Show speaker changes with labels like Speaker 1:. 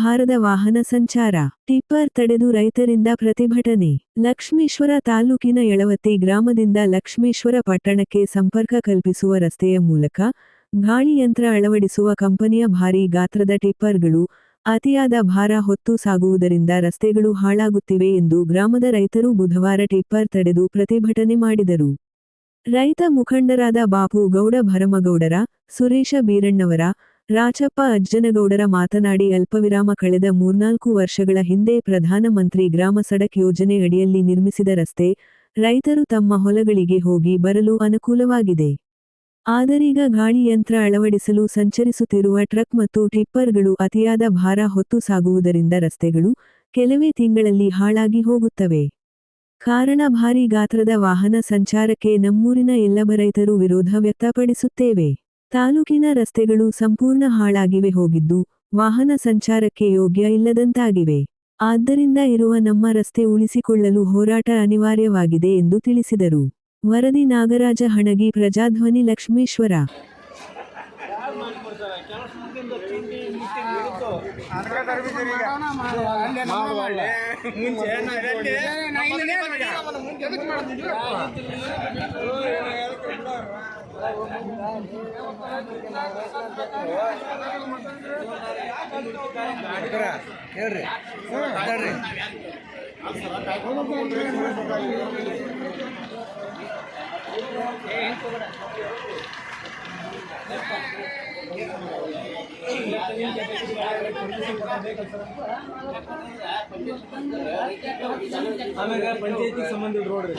Speaker 1: ಭಾರದ ವಾಹನ ಸಂಚಾರ. ಟಿಪ್ಪರ್ ತಡೆದು ರೈತರಿಂದ ಪ್ರತಿಭಟನೆ. ಲಕ್ಷ್ಮೇಶ್ವರ ತಾಲೂಕಿನ ಯಳವತ್ತಿ ಗ್ರಾಮದಿಂದ ಲಕ್ಷ್ಮೇಶ್ವರ ಪಟ್ಟಣಕ್ಕೆ ಸಂಪರ್ಕ ಕಲ್ಪಿಸುವ ರಸ್ತೆಯ ಮೂಲಕ ಗಾಳಿ ಯಂತ್ರ ಅಳವಡಿಸುವ ಕಂಪನಿಯ ಭಾರೀ ಗಾತ್ರದ ಟಿಪ್ಪರ್ಗಳು ಅತಿಯಾದ ಭಾರ ಹೊತ್ತು ಸಾಗುವುದರಿಂದ ರಸ್ತೆಗಳು ಹಾಳಾಗುತ್ತಿವೆ ಎಂದು ಗ್ರಾಮದ ರೈತರು ಬುಧವಾರ ಟಿಪ್ಪರ್ ತಡೆದು ಪ್ರತಿಭಟನೆ ಮಾಡಿದರು. ರೈತ ಮುಖಂಡರಾದ ಬಾಪು ಗೌಡ ಭರಮಗೌಡರ, ಸುರೇಶ ಬೀರಣ್ಣವರ, ರಾಚಪ್ಪ ಅಜ್ಜನಗೌಡರ ಮಾತನಾಡಿ ಅಲ್ಪವಿರಾಮ ಕಳೆದ 3-4 ವರ್ಷಗಳ ಹಿಂದೆ ಪ್ರಧಾನ ಮಂತ್ರಿ ಗ್ರಾಮ ಸಡಕ್ ಯೋಜನೆ ಅಡಿಯಲ್ಲಿ ನಿರ್ಮಿಸಿದ ರಸ್ತೆ, ರೈತರು ತಮ್ಮ ಹೊಲಗಳಿಗೆ ಹೋಗಿ ಬರಲು ಅನುಕೂಲವಾಗಿದೆ. ಆದರೀಗ ಗಾಳಿ ಯಂತ್ರ ಅಳವಡಿಸಲು ಸಂಚರಿಸುತ್ತಿರುವ ಟ್ರಕ್ ಮತ್ತು ಟಿಪ್ಪರ್ಗಳು ಅತಿಯಾದ ಭಾರ ಹೊತ್ತು ಸಾಗುವುದರಿಂದ ರಸ್ತೆಗಳು ಕೆಲವೇ ತಿಂಗಳಲ್ಲಿ ಹಾಳಾಗಿ ಹೋಗುತ್ತವೆ. ಕಾರಣ ಭಾರೀ ಗಾತ್ರದ ವಾಹನ ಸಂಚಾರಕ್ಕೆ ನಮ್ಮೂರಿನ ಎಲ್ಲ ರೈತರು ವಿರೋಧ ವ್ಯಕ್ತಪಡಿಸುತ್ತೇವೆ. ತಾಲೂಕಿನ ರಸ್ತೆಗಳು ಸಂಪೂರ್ಣ ಹಾಳಾಗಿವೆ ಹೋಗಿದ್ದು, ವಾಹನ ಸಂಚಾರಕ್ಕೆ ಯೋಗ್ಯ ಇಲ್ಲದಂತಾಗಿವೆ. ಆದ್ದರಿಂದ ಇರುವ ನಮ್ಮ ರಸ್ತೆ ಉಳಿಸಿಕೊಳ್ಳಲು ಹೋರಾಟ ಅನಿವಾರ್ಯವಾಗಿದೆ ಎಂದು ತಿಳಿಸಿದರು. ವರದಿ ನಾಗರಾಜ ಹಣಗಿ, ಪ್ರಜಾಧ್ವನಿ, ಲಕ್ಷ್ಮೇಶ್ವರ.
Speaker 2: ಆಮೇಲೆ ಪಂಚಾಯತಿಗೆ ಸಂಬಂಧ ರೋಡ್